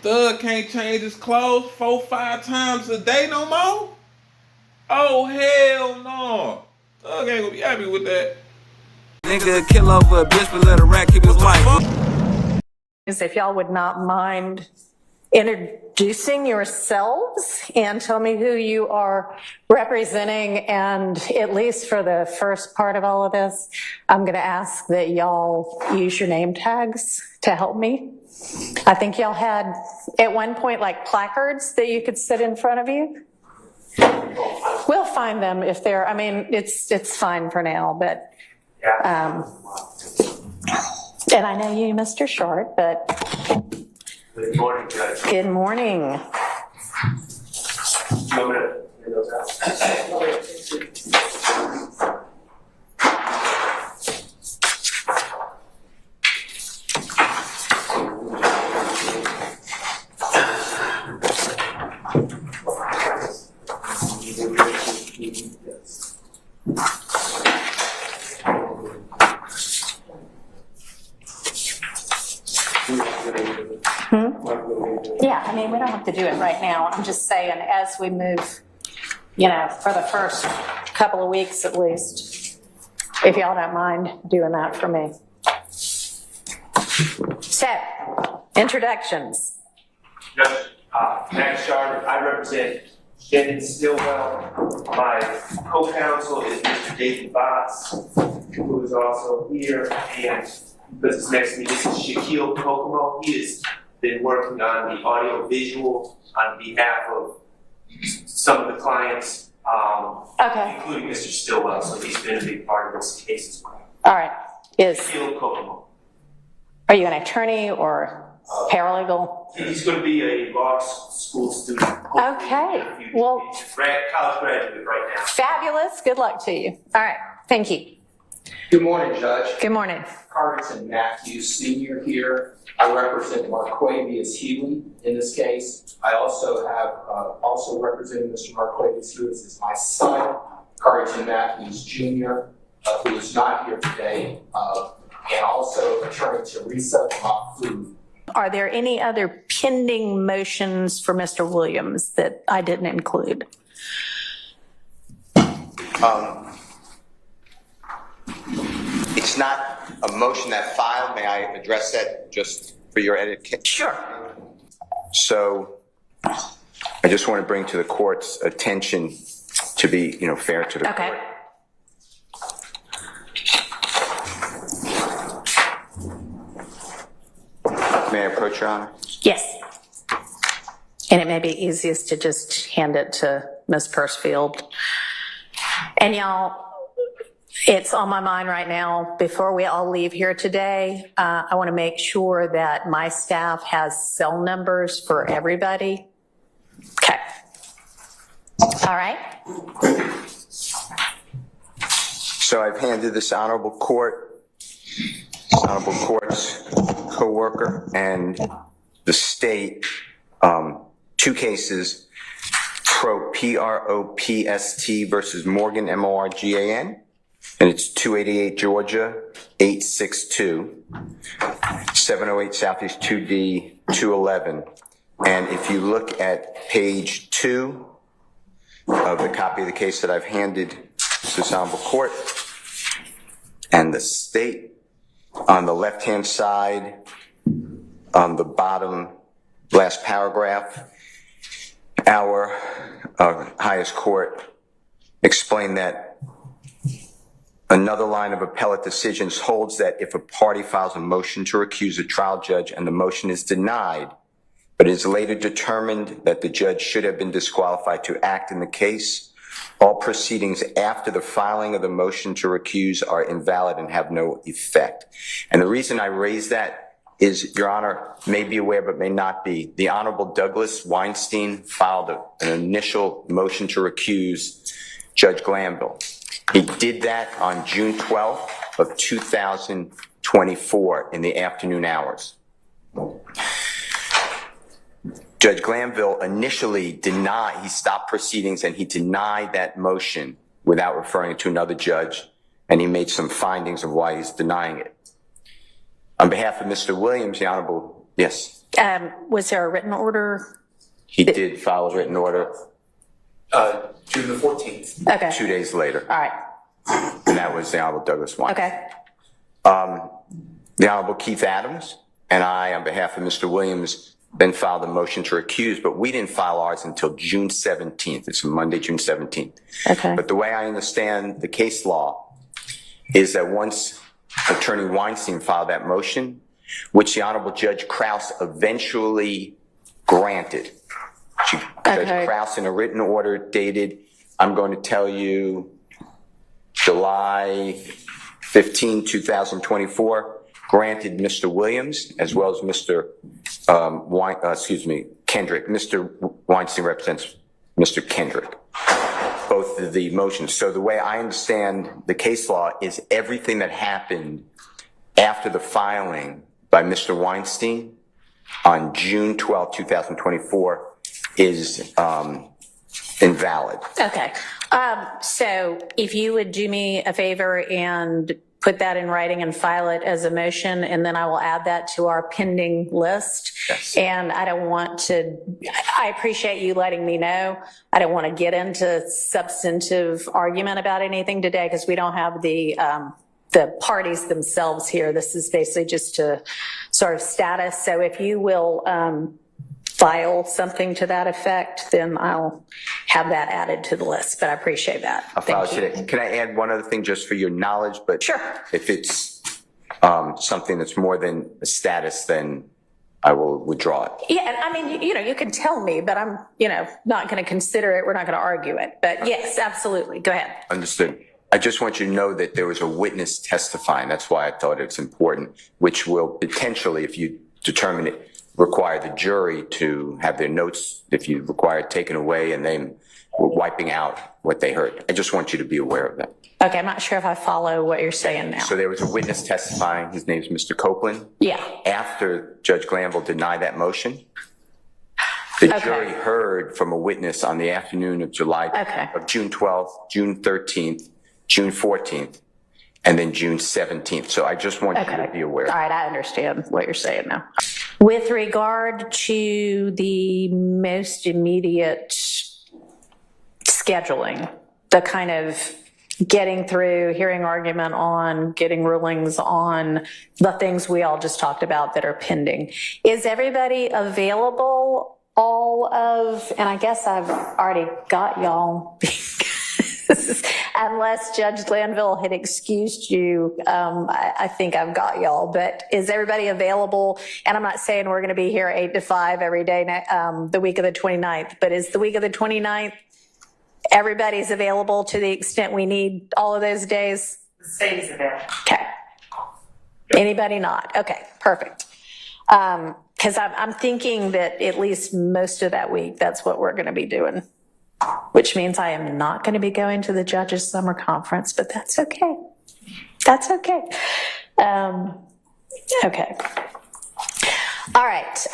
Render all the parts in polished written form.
Thug can't change his clothes 4-5 times a day no more? Oh, hell no. Thug ain't gonna be happy with that. Nigga kill over a bitch but let a rat keep his wife. If y'all would not mind introducing yourselves and tell me who you are representing, and at least for the first part of all of this, I'm going to ask that y'all use your name tags to help me. I think y'all had at one point like placards that you could sit in front of you. We'll find them if they're, I mean, it's fine for now, but and I know you, Mr. Short, but good morning, Judge. good morning. Yeah, I mean, we don't have to do it right now. I'm just saying, as we move, you know, for the first couple of weeks at least, if y'all don't mind doing that for me. So, introductions. Judge, Max Sharp, I represent Shannon Stillwell. My co-counsel is Mr. David Botts, who is also here, and because it's next to me, this is Shaquille Kokomo. He has been working on the audio visual on behalf of some of the clients, including Mr. Stillwell, so he's been a big part of this case as well. All right. Shaquille Kokomo. Are you an attorney or paralegal? He's going to be a law school student. Okay. Well, college graduate right now. fabulous. Good luck to you. All right. Thank you. Good morning, Judge. Good morning. Carrington Matthews Sr. here. I represent Marquavius Healy in this case. I also have representing Mr. Marquavius Healy is my son, Carrington Matthews Jr., who is not here today, and also attorney Teresa Mahfoud. Are there any other pending motions for Mr. Williams that I didn't include? It's not a motion that filed. May I address that just for your etiquette? Sure. So I just want to bring to the court's attention to be, fair to the court. May I approach, Your Honor? Yes. And it may be easiest to just hand it to Ms. Pursfield. And y'all, it's on my mind right now. Before we all leave here today, I want to make sure that my staff has cell numbers for everybody. Okay. All right. So I've handed this honorable court's co-worker and the state 2 cases, PROPST versus Morgan, MORGAN, and it's 288 Georgia, 862, 708 Southeast 2D, 211. And if you look at page 2 of the copy of the case that I've handed to this honorable court and the state, on the left-hand side, on the bottom last paragraph, our highest court explained that another line of appellate decisions holds that if a party files a motion to recuse a trial judge and the motion is denied, but it is later determined that the judge should have been disqualified to act in the case, all proceedings after the filing of the motion to recuse are invalid and have no effect. And the reason I raise that is, Your Honor may be aware but may not be, the Honorable Douglas Weinstein filed an initial motion to recuse Judge Glanville. He did that on June 12th of 2024 in the afternoon hours. Judge Glanville initially he stopped proceedings and he denied that motion without referring it to another judge, and he made some findings of why he's denying it. On behalf of Mr. Williams, the Honorable, yes. Was there a written order? He did file a written order June the 14th. Okay. 2 days later, All right. and that was the Honorable Douglas Weinstein. Okay. The Honorable Keith Adams and I, on behalf of Mr. Williams, then filed a motion to recuse, but we didn't file ours until June 17th. It's Monday, June 17th. Okay. But the way I understand the case law is that once Attorney Weinstein filed that motion, which the Honorable Judge Krause eventually granted. Judge Krause, in a written order dated, I'm going to tell you, July 15, 2024, granted Mr. Williams as well as Mr. Kendrick. Mr. Weinstein represents Mr. Kendrick, both of the motions. So the way I understand the case law is everything that happened after the filing by Mr. Weinstein on June 12, 2024 is invalid. Okay. So if you would do me a favor and put that in writing and file it as a motion, and then I will add that to our pending list. Yes. And I don't want to, I appreciate you letting me know. I don't want to get into substantive argument about anything today because we don't have the parties themselves here. This is basically just a sort of status. So if you will file something to that effect, then I'll have that added to the list, but I appreciate that. I'll file it today. Can I add one other thing just for your knowledge? But sure. If it's something that's more than a status, then I will withdraw it. Yeah, and I mean, you can tell me, but I'm, not going to consider it. We're not going to argue it. But yes, absolutely. Go ahead. Understood. I just want you to know that there was a witness testifying. That's why I thought it's important, which will potentially, if you determine it, require the jury to have their notes, if you require it taken away, and then we're wiping out what they heard. I just want you to be aware of that. Okay, I'm not sure if I follow what you're saying now. So there was a witness testifying. His name is Mr. Copeland. Yeah. After Judge Glanville denied that motion, the jury heard from a witness on the afternoon of of June 12th, June 13th, June 14th, and then June 17th. So I just want you to be aware. All right, I understand what you're saying now. With regard to the most immediate scheduling, the kind of getting through, hearing argument on, getting rulings on the things we all just talked about that are pending, is everybody available and I guess I've already got y'all, unless Judge Glanville had excused you, I think I've got y'all, but is everybody available? And I'm not saying we're going to be here 8 to 5 every day the week of the 29th, but is the week of the 29th, everybody's available to the extent we need all of those days? The state is available. Okay. Anybody not? Okay, perfect. Because I'm thinking that at least most of that week, that's what we're going to be doing. Which means I am not going to be going to the judges' summer conference, but that's okay. That's okay. Okay. All right.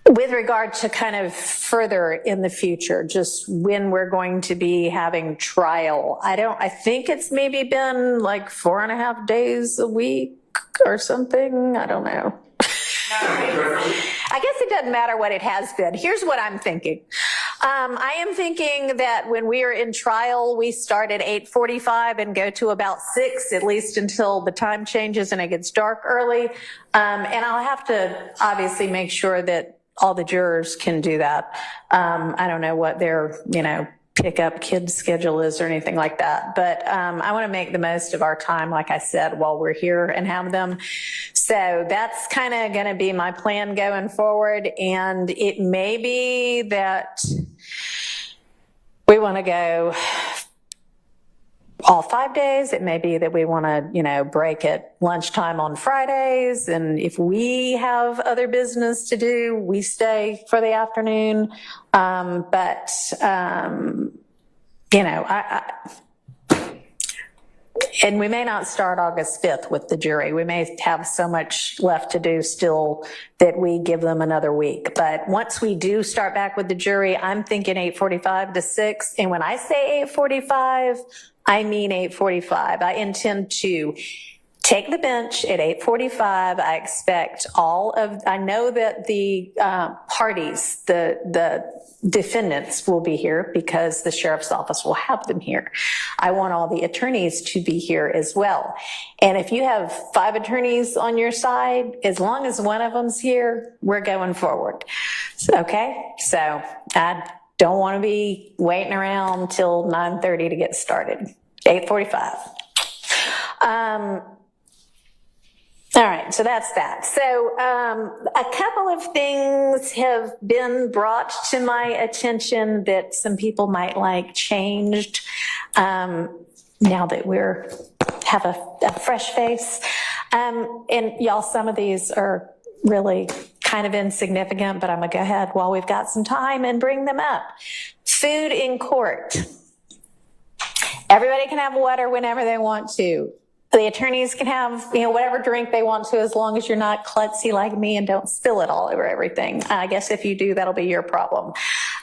With regard to kind of further in the future, just when we're going to be having trial, I think it's maybe been like 4.5 days a week or something. I don't know. I guess it doesn't matter what it has been. Here's what I'm thinking. I am thinking that when we are in trial, we start at 8:45 and go to about 6, at least until the time changes and it gets dark early. And I'll have to obviously make sure that all the jurors can do that. I don't know what their, pick up kids schedule is or anything like that. But I want to make the most of our time, like I said, while we're here and have them. So that's kind of going to be my plan going forward. And it may be that we want to go all 5 days. It may be that we want to, break at lunchtime on Fridays. And if we have other business to do, we stay for the afternoon. And we may not start August 5th with the jury. We may have so much left to do still that we give them another week. But once we do start back with the jury, I'm thinking 8:45 to 6. And when I say 8:45, I mean 8:45. I intend to take the bench at 8:45. I expect I know that the parties, the defendants will be here because the sheriff's office will have them here. I want all the attorneys to be here as well. And if you have 5 attorneys on your side, as long as one of them's here, we're going forward. Okay? So I don't want to be waiting around till 9:30 to get started. 8:45. All right, so that's that. So a couple of things have been brought to my attention that some people might like changed now that have a fresh face. And y'all, some of these are really kind of insignificant, but I'm gonna go ahead while we've got some time and bring them up. Food in court. Everybody can have water whenever they want to. The attorneys can have, whatever drink they want to, as long as you're not klutzy like me and don't spill it all over everything. I guess if you do, that'll be your problem.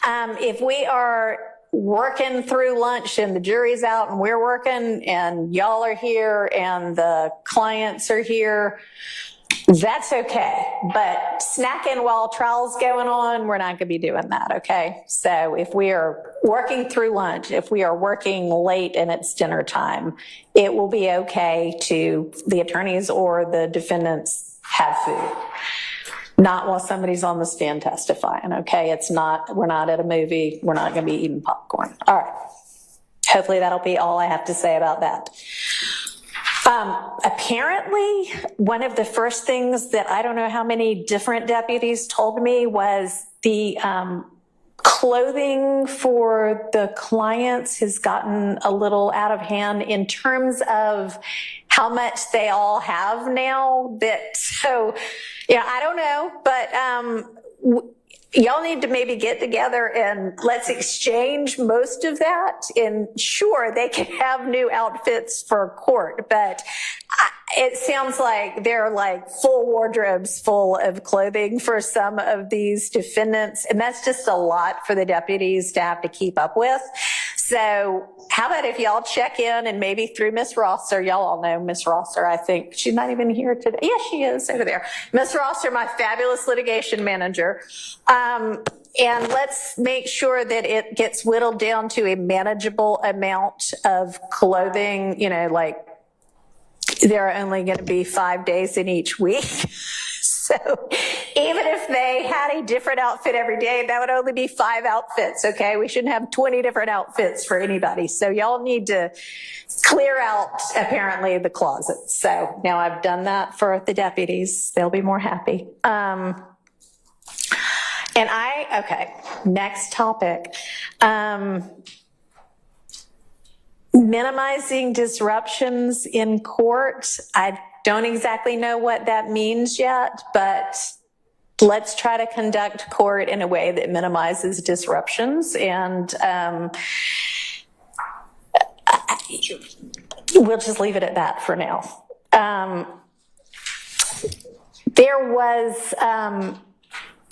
If we are working through lunch and the jury's out and we're working and y'all are here and the clients are here, that's okay. But snacking while trial's going on, we're not going to be doing that, okay? So if we are working through lunch, if we are working late and it's dinner time, it will be okay to the attorneys or the defendants have food. Not while somebody's on the stand testifying, okay? We're not at a movie. We're not going to be eating popcorn. All right. Hopefully that'll be all I have to say about that. Apparently, one of the first things that I don't know how many different deputies told me was the clothing for the clients has gotten a little out of hand in terms of how much they all have now. I don't know, but y'all need to maybe get together and let's exchange most of that. And sure, they can have new outfits for court, but it sounds like they're like full wardrobes full of clothing for some of these defendants. And that's just a lot for the deputies to have to keep up with. So how about if y'all check in and maybe through Miss Rosser, y'all all know Miss Rosser, I think. She's not even here today. Yes, she is over there. Miss Rosser, my fabulous litigation manager. And let's make sure that it gets whittled down to a manageable amount of clothing, like there are only going to be 5 days in each week. So even if they had a different outfit every day, that would only be 5 outfits, okay? We shouldn't have 20 different outfits for anybody. So y'all need to clear out, apparently, the closet. So now I've done that for the deputies. They'll be more happy. Okay, next topic. Minimizing disruptions in court. I don't exactly know what that means yet, but let's try to conduct court in a way that minimizes disruptions. And we'll just leave it at that for now. There was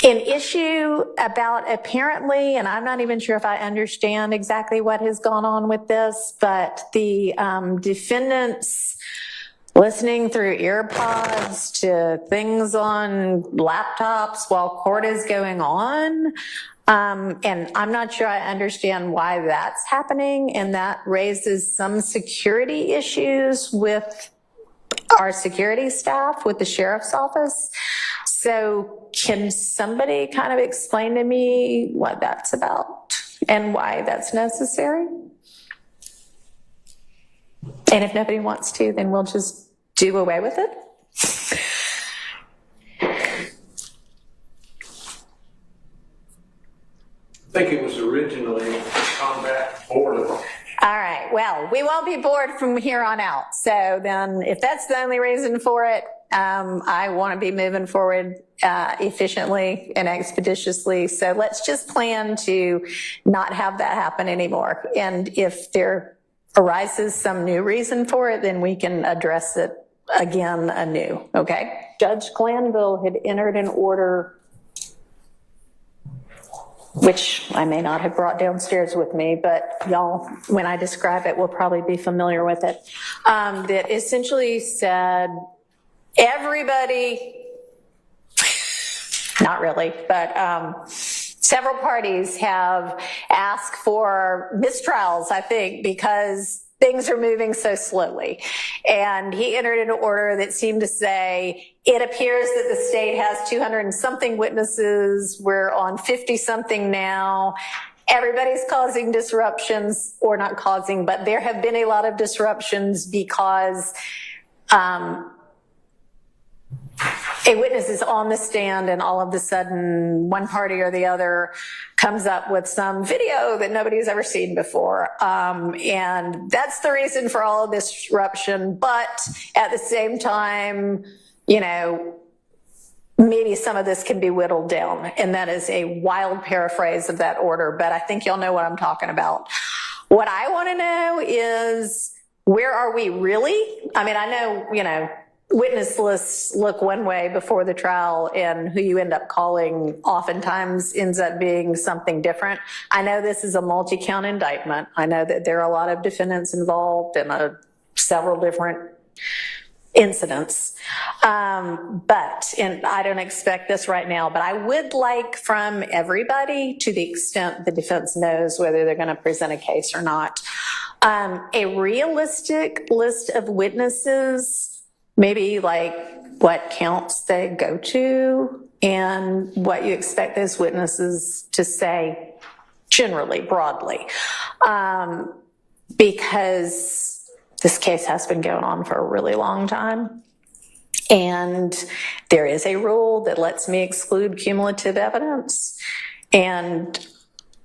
an issue about apparently, and I'm not even sure if I understand exactly what has gone on with this, but the defendants listening through earpods to things on laptops while court is going on. And I'm not sure I understand why that's happening, and that raises some security issues with our security staff, with the sheriff's office. So can somebody kind of explain to me what that's about and why that's necessary? And if nobody wants to, then we'll just do away with it. I think it was originally combat boredom. All right, well, we won't be bored from here on out. So then if that's the only reason for it, I want to be moving forward efficiently and expeditiously. So let's just plan to not have that happen anymore. And if there arises some new reason for it, then we can address it again anew, okay? Judge Glanville had entered an order which I may not have brought downstairs with me, but y'all, when I describe it, will probably be familiar with it, that essentially said, everybody, not really, but several parties have asked for mistrials, I think, because things are moving so slowly. And he entered into order that seemed to say, it appears that the state has 200 and something witnesses. We're on 50 something now. Everybody's causing disruptions, or not causing, but there have been a lot of disruptions because a witness is on the stand and all of a sudden one party or the other comes up with some video that nobody's ever seen before. And that's the reason for all of this disruption. But at the same time, you know, maybe some of this can be whittled down. And that is a wild paraphrase of that order, but I think y'all know what I'm talking about. What I want to know is, where are we really? I mean, I know, you know, witness lists look one way before the trial, and who you end up calling oftentimes ends up being something different. I know this is a multi-count indictment. I know that there are a lot of defendants involved in several different incidents. And I don't expect this right now, but I would like from everybody, to the extent the defense knows whether they're going to present a case or not, a realistic list of witnesses, maybe like what counts they go to and what you expect those witnesses to say generally, broadly. Because this case has been going on for a really long time. And there is a rule that lets me exclude cumulative evidence. And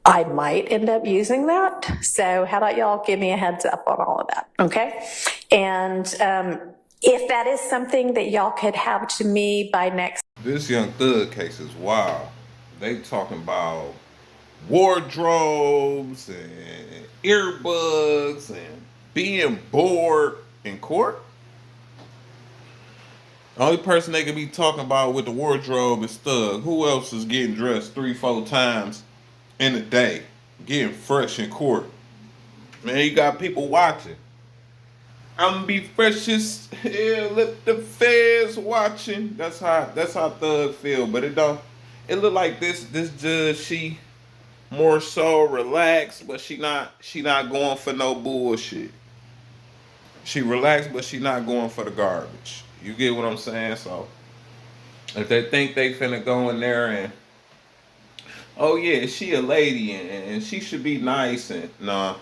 I might end up using that. So how about y'all give me a heads up on all of that, okay? And if that is something that y'all could have to me by next. This Young Thug case is wild. They talking about wardrobes and earbuds and being bored in court. The only person they could be talking about with the wardrobe is Thug. Who else is getting dressed 3-4 times in a day, getting fresh in court? Man, you got people watching. I'm gonna be fresh as hell. Let the feds watching. That's how Thug feel. But it look like this judge, she more so relaxed, but she not going for no bullshit. She relaxed, but she not going for the garbage. You get what I'm saying? So if they think they finna go in there and, oh yeah, she a lady and she should be nice, and nah.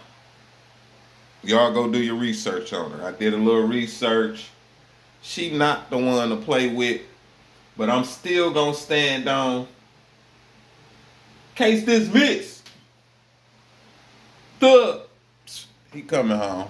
Y'all go do your research on her. I did a little research. She not the one to play with, but I'm still gonna stand on. Case dismissed. Thug, he coming home.